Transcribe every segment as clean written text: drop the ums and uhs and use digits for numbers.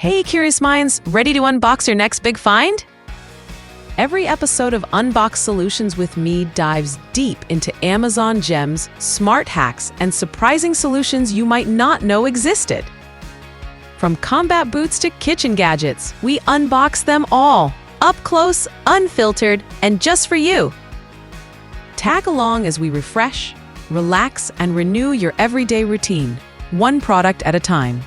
Hey, curious minds, ready to unbox your next big find? Every episode of Unbox Solutions with me dives deep into Amazon gems, smart hacks, and surprising solutions you might not know existed. From combat boots to kitchen gadgets, we unbox them all, up close, unfiltered, and just for you. Tag along as we refresh, relax, and renew your everyday routine, one product at a time.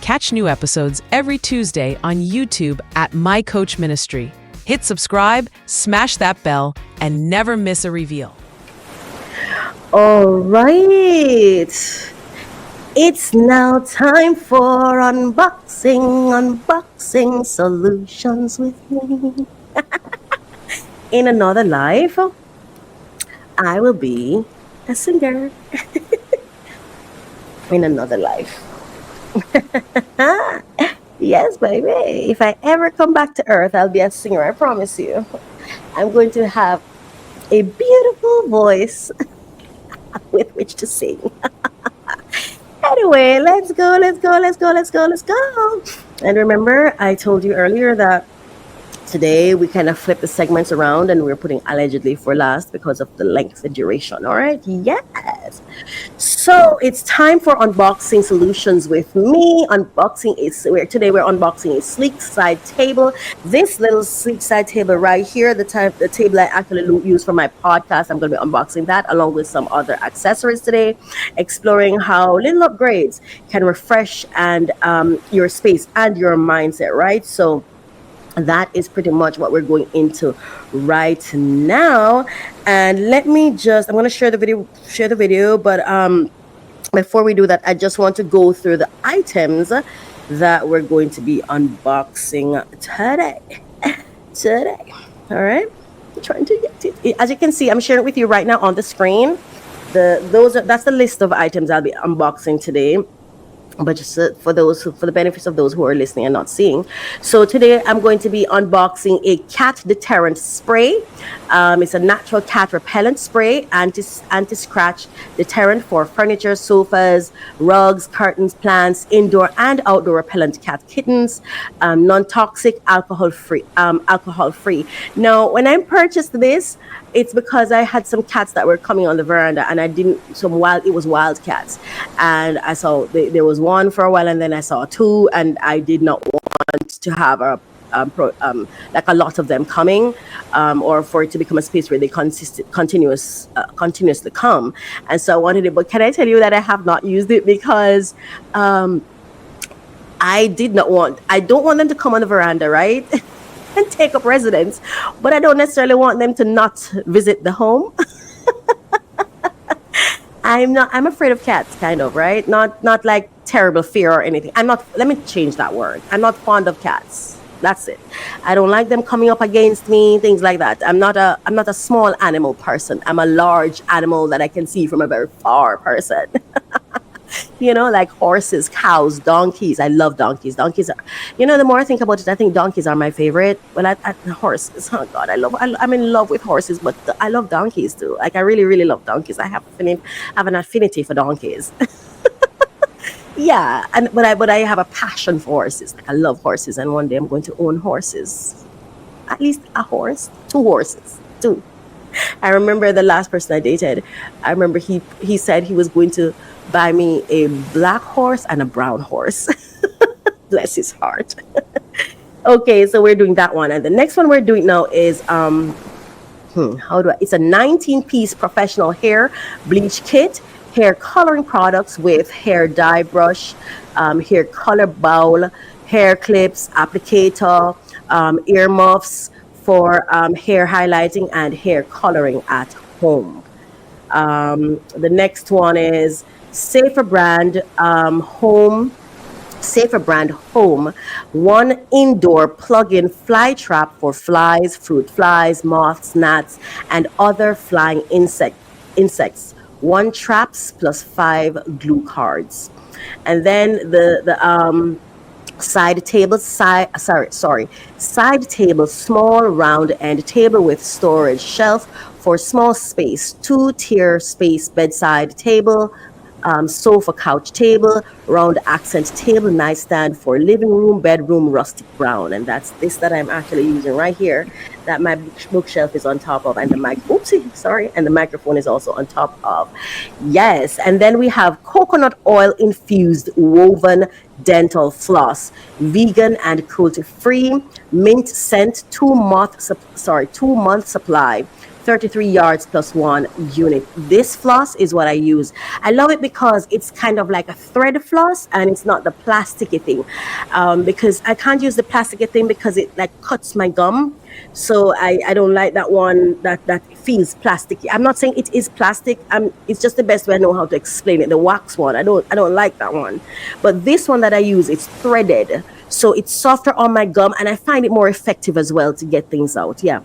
Catch new episodes every Tuesday on YouTube at My Coach Ministry. Hit subscribe, smash that bell, and never miss a reveal. All right. It's now time for unboxing solutions with me. In another life, I will be a singer. In another life. Yes, baby. If I ever come back to Earth, I'll be a singer. I promise you. I'm going to have a beautiful voice with which to sing. Anyway, let's go. And remember, I told you earlier that today we kind of flip the segments around and we're putting allegedly for last because of the length and duration. All right. Yes. So it's time for unboxing solutions with me. Today we're unboxing a sleek side table. This little sleek side table right here, the table I actually use for my podcast. I'm going to be unboxing that along with some other accessories today, exploring how little upgrades can refresh and your space and your mindset. Right. So that is pretty much what we're going into right now. And I'm going to share the video, but before we do that, I just want to go through the items that we're going to be unboxing today. All right. I'm trying to get it. As you can see, I'm sharing it with you right now on the screen. That's the list of items I'll be unboxing today. But just for the benefits of those who are listening and not seeing. So today I'm going to be unboxing a cat deterrent spray. It's a natural cat repellent spray, anti-scratch deterrent for furniture, sofas, rugs, curtains, plants, indoor and outdoor repellent cat kittens, non-toxic, alcohol-free. Now, when I purchased this, it's because I had some cats that were coming on the veranda, and it was wild cats, and I saw there was one for a while, and then I saw two, and I did not want to have like a lot of them coming, or for it to become a space where they continuously come. And so I wanted it, but can I tell you that I have not used it because I don't want them to come on the veranda, right? And take up residence, but I don't necessarily want them to not visit the home. I'm afraid of cats, kind of, right? Not like terrible fear or anything. Let me change that word. I'm not fond of cats. That's it. I don't like them coming up against me, things like that. I'm not a small animal person. I'm a large animal that I can see from a very far person. Like horses, cows, donkeys. I love donkeys. Donkeys are, the more I think about it, I think donkeys are my favorite. Well, horses, oh God, I'm in love with horses, but I love donkeys too. Like I really, really love donkeys. I have an affinity for donkeys. Yeah, but I have a passion for horses. Like I love horses, and one day I'm going to own horses. At least a horse, 2 horses, 2. I remember the last person I dated. I remember he said he was going to buy me a black horse and a brown horse. Bless his heart. Okay, so we're doing that one, and the next one we're doing now is it's a 19-piece professional hair bleach kit, hair coloring products with hair dye brush, hair color bowl, hair clips, applicator, earmuffs for hair highlighting and hair coloring at home. The next one is Safer Brand Home, one indoor plug-in fly trap for flies, fruit flies, moths, gnats, and other flying insects. 1 traps plus 5 glue cards. And then the side table, small round end table with storage shelf for small space, 2-tier space bedside table, sofa, couch, table, round accent table, nightstand for living room, bedroom, rustic brown. And that's this that I'm actually using right here, that my bookshelf is on top of, and the oopsie, sorry, and the microphone is also on top of. Yes, and then we have coconut oil infused woven dental floss, vegan and cruelty free, mint scent, 2 month supply. 33 yards plus one unit. This floss is what I use. I love it because it's kind of like a thread floss, and it's not the plasticky thing. Because I can't use the plasticky thing because it like cuts my gum. So I don't like that one that feels plasticky. I'm not saying it is plastic. It's just the best way I know how to explain it. The wax one, I don't like that one. But this one that I use, it's threaded. So it's softer on my gum, and I find it more effective as well to get things out. Yeah.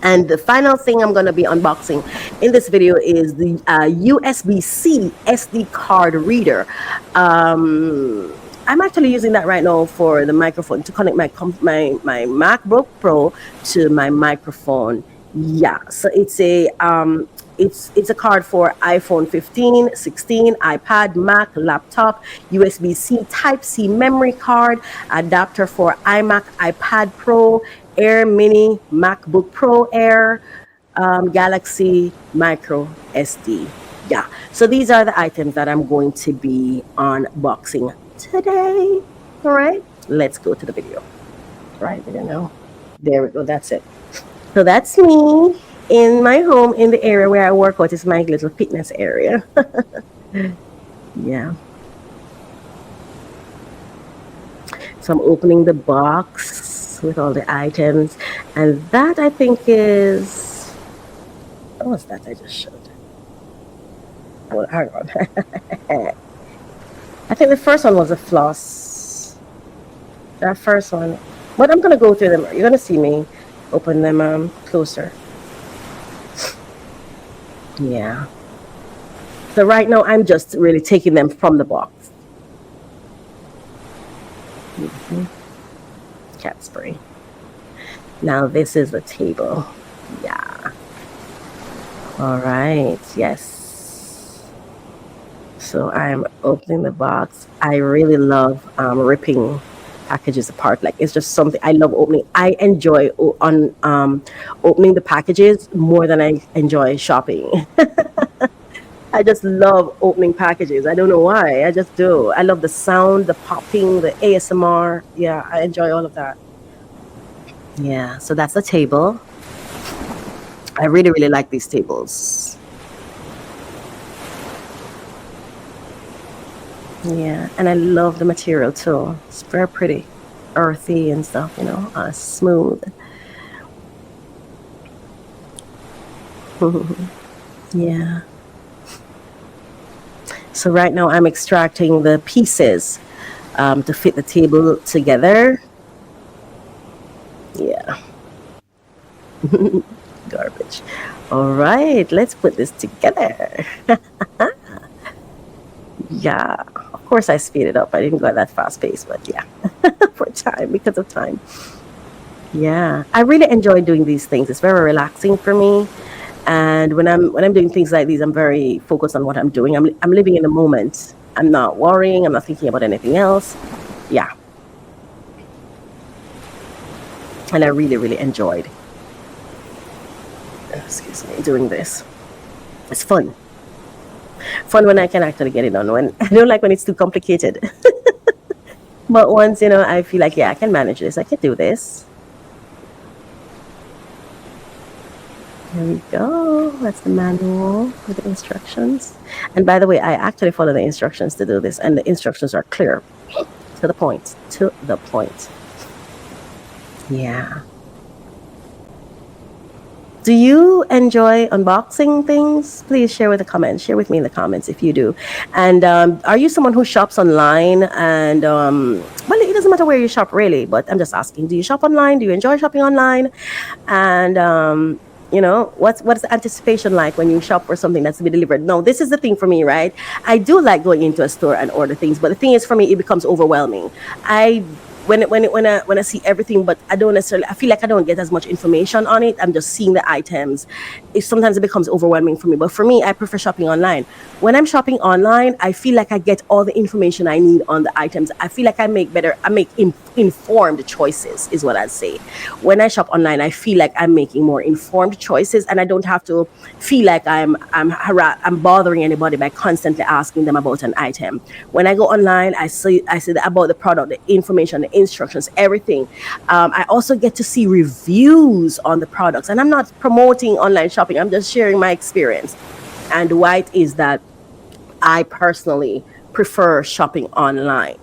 And the final thing I'm going to be unboxing in this video is the USB-C SD card reader. I'm actually using that right now for the microphone to connect my MacBook Pro to my microphone. Yeah, so it's a card for iPhone 15, 16, iPad, Mac, laptop, USB-C Type-C memory card, adapter for iMac, iPad Pro, Air Mini, MacBook Pro Air, Galaxy Micro SD. Yeah, so these are the items that I'm going to be unboxing today. All right, let's go to the video. Right there now. There we go. That's it. So that's me in my home in the area where I work out. Is my little fitness area. Yeah. So I'm opening the box with all the items, and that I think is, what was that I just showed? Oh, hang on. I think the first one was a floss. That first one, but I'm gonna go through them. You're gonna see me open them closer. Yeah. So right now I'm just really taking them from the box. Cat spray. Now this is the table. Yeah. All right. Yes. So I'm opening the box. I really love ripping packages apart. Like, it's just something I love opening. I enjoy opening the packages more than I enjoy shopping. I just love opening packages. I don't know why. I just do. I love the sound, the popping, the ASMR. Yeah, I enjoy all of that. Yeah, so that's the table. I really, really like these tables. Yeah, and I love the material too. It's very pretty, earthy and stuff, smooth. Yeah. So right now I'm extracting the pieces to fit the table together. Yeah. Garbage. All right, let's put this together. Yeah, of course I speed it up. I didn't go at that fast pace, but yeah, because of time. Yeah, I really enjoy doing these things. It's very relaxing for me. And when I'm doing things like these, I'm very focused on what I'm doing. I'm living in the moment. I'm not worrying. I'm not thinking about anything else. Yeah. And I really, really enjoyed, excuse me, doing this. It's fun. Fun when I can actually get it done. When I don't like when it's too complicated. But once, I feel like, yeah, I can manage this. I can do this. There we go. That's the manual with the instructions. And by the way, I actually follow the instructions to do this, and the instructions are clear, to the point. To the point. Yeah. Do you enjoy unboxing things? Please share with the comments. Share with me in the comments if you do. And are you someone who shops online? And well, it doesn't matter where you shop really, but I'm just asking. Do you shop online? Do you enjoy shopping online? And what's the anticipation like when you shop for something that's to be delivered? No, this is the thing for me, right? I do like going into a store and order things, but the thing is, for me, it becomes overwhelming. I when I see everything, but I don't necessarily, I feel like I don't get as much information on it. I'm just seeing the items. Sometimes it becomes overwhelming for me. But for me, I prefer shopping online. When I'm shopping online, I feel like I get all the information I need on the items. I feel like I make informed choices, is what I'd say. When I shop online, I feel like I'm making more informed choices, and I don't have to feel like I'm bothering anybody by constantly asking them about an item. When I go online, I see about the product, the information, the instructions, everything. I also get to see reviews on the products, and I'm not promoting online shopping. I'm just sharing my experience. And why it is that I personally prefer shopping online.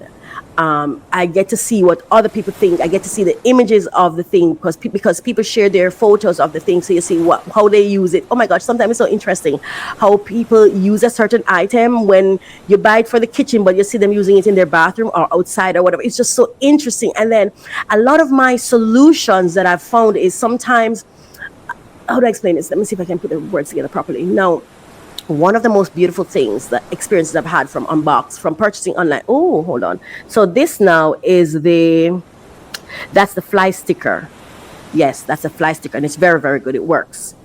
I get to see what other people think. I get to see the images of the thing because people share their photos of the thing, so you see how they use it. Oh my gosh, sometimes it's so interesting how people use a certain item when you buy it for the kitchen, but you see them using it in their bathroom or outside or whatever. It's just so interesting. And then a lot of my solutions that I've found is sometimes, how do I explain this? Let me see if I can put the words together properly. Now, one of the most beautiful things, the experiences I've had from Unbox, from purchasing online. Oh, hold on. So this now is that's the fly sticker. Yes, that's a fly sticker, and it's very, very good. It works.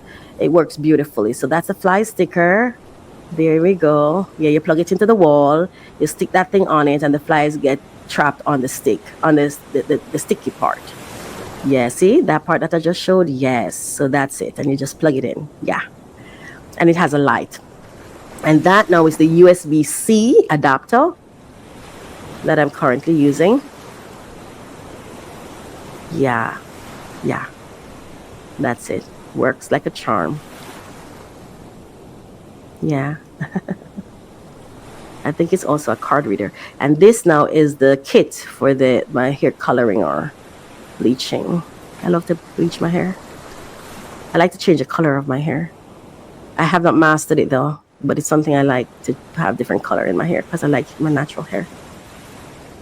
It works beautifully. So that's a fly sticker. There we go. Yeah, you plug it into the wall, you stick that thing on it, and the flies get trapped on the stick, on the sticky part. Yeah, see that part that I just showed? Yes. So that's it. And you just plug it in. Yeah. And it has a light. And that now is the USB-C adapter that I'm currently using. Yeah, yeah, that's it. Works like a charm. Yeah. I think it's also a card reader. And this now is the kit for my hair coloring or bleaching. I love to bleach my hair. I like to change the color of my hair. I have not mastered it though, but it's something I like to have different color in my hair because I like my natural hair.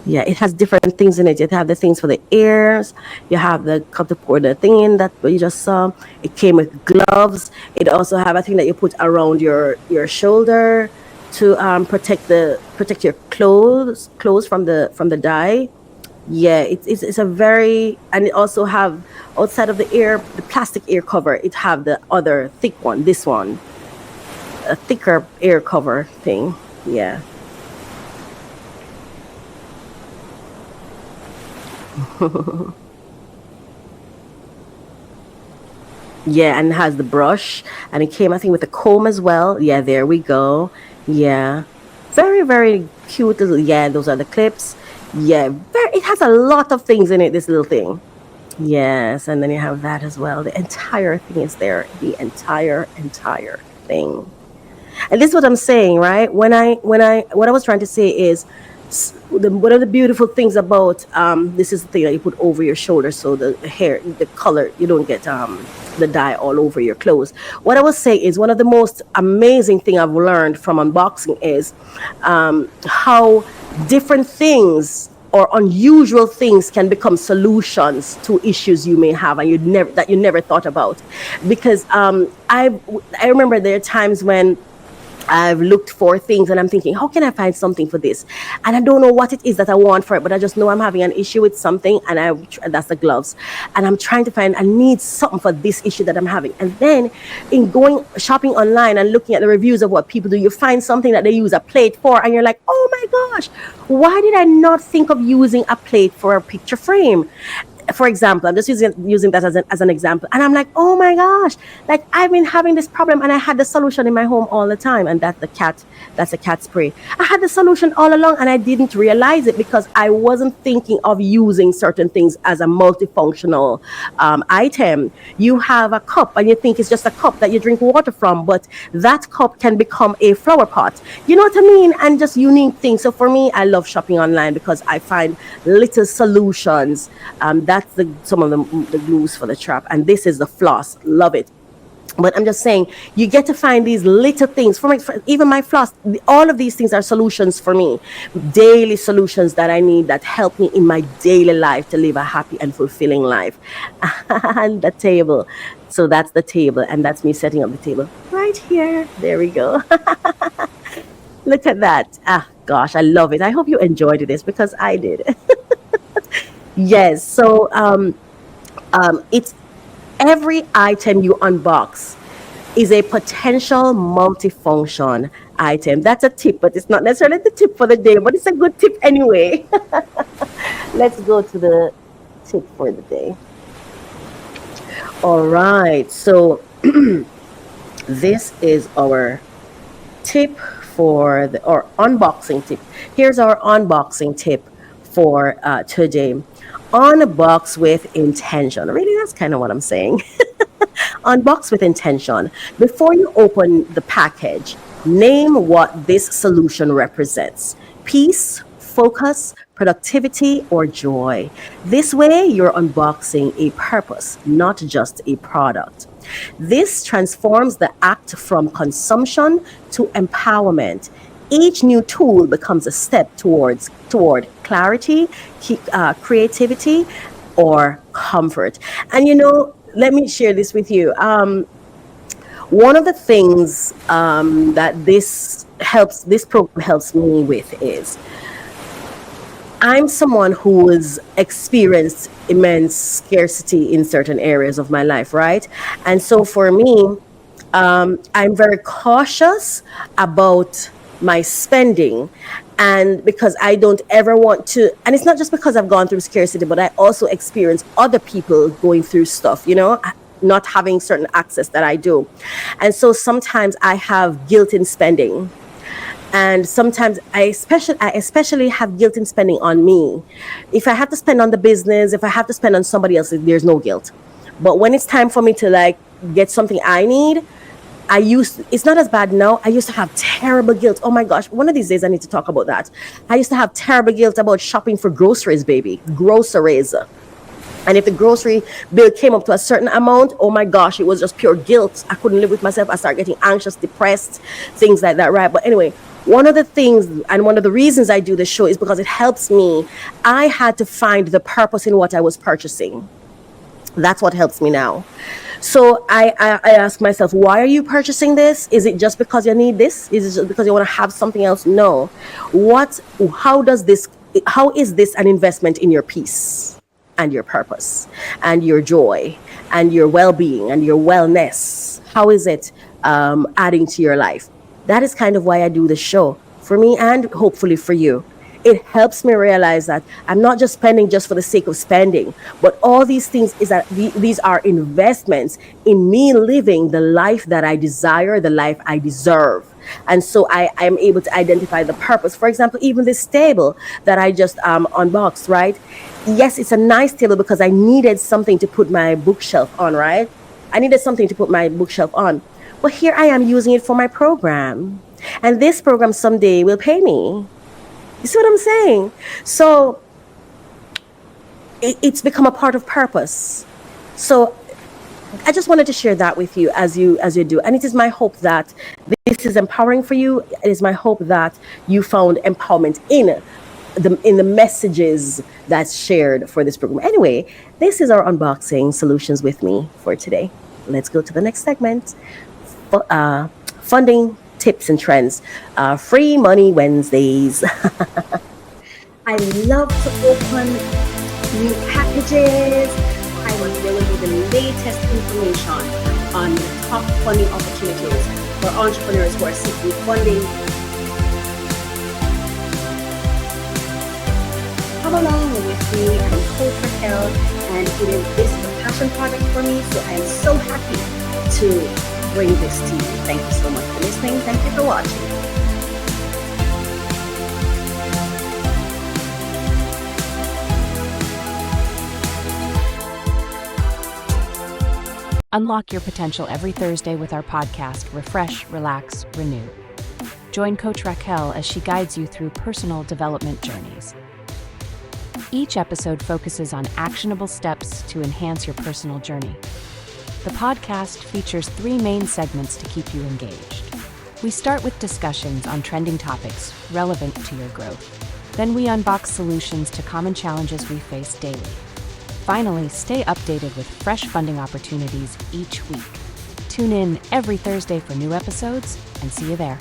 Yeah, it has different things in it. You have the things for the ears. You have the cup to pour the thing in that you just saw. It came with gloves. It also have a thing that you put around your shoulder to protect your clothes from the dye. Yeah, it's a very, and it also have outside of the plastic ear cover. It have the other thick one. This one, a thicker ear cover thing. Yeah. Yeah, and it has the brush, and it came, I think, with a comb as well. Yeah, there we go. Yeah, very, very cute little. Yeah, those are the clips. Yeah, it has a lot of things in it. This little thing. Yes, and then you have that as well. The entire thing is there. The entire thing. And this is what I'm saying, right? What I was trying to say is, one of the beautiful things about this is the thing that you put over your shoulder, so the hair, the color, you don't get the dye all over your clothes. What I was saying is one of the most amazing thing I've learned from unboxing is how different things or unusual things can become solutions to issues you may have and you never thought about. Because I remember there are times when I've looked for things and I'm thinking, how can I find something for this? And I don't know what it is that I want for it, but I just know I'm having an issue with something, and that's the gloves. And I'm trying to find, I need something for this issue that I'm having. And then in going shopping online and looking at the reviews of what people do, you find something that they use a plate for, and you're like, oh my gosh, why did I not think of using a plate for a picture frame? For example, I'm just using that as an example, and I'm like, oh my gosh, like I've been having this problem, and I had the solution in my home all the time, and that's a cat spray. I had the solution all along, and I didn't realize it because I wasn't thinking of using certain things as a multifunctional item. You have a cup, and you think it's just a cup that you drink water from, but that cup can become a flower pot. You know what I mean? And just unique things. So for me, I love shopping online because I find little solutions. That's some of the glues for the trap, and this is the floss. Love it. But I'm just saying, you get to find these little things. For even my floss, all of these things are solutions for me, daily solutions that I need that help me in my daily life to live a happy and fulfilling life. And the table. So that's the table, and that's me setting up the table right here. There we go. Look at that. Ah, gosh, I love it. I hope you enjoyed this because I did. Yes. So it's every item you unbox is a potential multifunction item. That's a tip, but it's not necessarily the tip for the day, but it's a good tip anyway. Let's go to the tip for the day. All right. So this is our tip for the or unboxing tip. Here's our unboxing tip for today. Unbox with intention. Really, that's kind of what I'm saying. Unbox with intention. Before you open the package, name what this solution represents: peace, focus, productivity, or joy. This way, you're unboxing a purpose, not just a product. This transforms the act from consumption to empowerment. Each new tool becomes a step toward clarity, creativity, or comfort. And let me share this with you. One of the things that this program helps me with is I'm someone who has experienced immense scarcity in certain areas of my life, right? And so for me, I'm very cautious about my spending. And because I don't ever want to, and it's not just because I've gone through scarcity, but I also experience other people going through stuff, not having certain access that I do. And so sometimes I have guilt in spending. And sometimes I especially have guilt in spending on me. If I have to spend on the business, if I have to spend on somebody else, there's no guilt. But when it's time for me to like get something I need, it's not as bad now. I used to have terrible guilt. Oh my gosh, one of these days I need to talk about that. I used to have terrible guilt about shopping for groceries, baby. Groceries. And if the grocery bill came up to a certain amount, oh my gosh, it was just pure guilt. I couldn't live with myself. I started getting anxious, depressed, things like that, right? But anyway, one of the things and one of the reasons I do this show is because it helps me. I had to find the purpose in what I was purchasing. That's what helps me now. So I ask myself, why are you purchasing this? Is it just because you need this? Is it just because you want to have something else? No. What? How does this? How is this an investment in your peace and your purpose and your joy and your well-being and your wellness? How is it adding to your life? That is kind of why I do the show, for me and hopefully for you. It helps me realize that I'm not just spending just for the sake of spending, but all these things is that these are investments in me living the life that I desire, the life I deserve. And so I am able to identify the purpose. For example, even this table that I just unboxed, right? Yes, it's a nice table because I needed something to put my bookshelf on, right? I needed something to put my bookshelf on. But here I am using it for my program. And this program someday will pay me. You see what I'm saying? So it's become a part of purpose. So I just wanted to share that with you as you do. And it is my hope that this is empowering for you. It is my hope that you found empowerment in the messages that's shared for this program. Anyway, this is our unboxing solutions with me for today. Let's go to the next segment. Funding tips and trends. Free Money Wednesdays. I love to open new packages. I want to bring you the latest information on top funding opportunities for entrepreneurs who are seeking funding. Come along with me. I'm Coach Racquel, and this is a passion project for me. So I am so happy to bring this to you. Thank you so much for listening. Thank you for watching. Unlock your potential every Thursday with our podcast, Refresh, Relax, Renew. Join Coach Racquel as she guides you through personal development journeys. Each episode focuses on actionable steps to enhance your personal journey. The podcast features 3 main segments to keep you engaged. We start with discussions on trending topics relevant to your growth. Then we unbox solutions to common challenges we face daily. Finally, stay updated with fresh funding opportunities each week. Tune in every Thursday for new episodes, and see you there.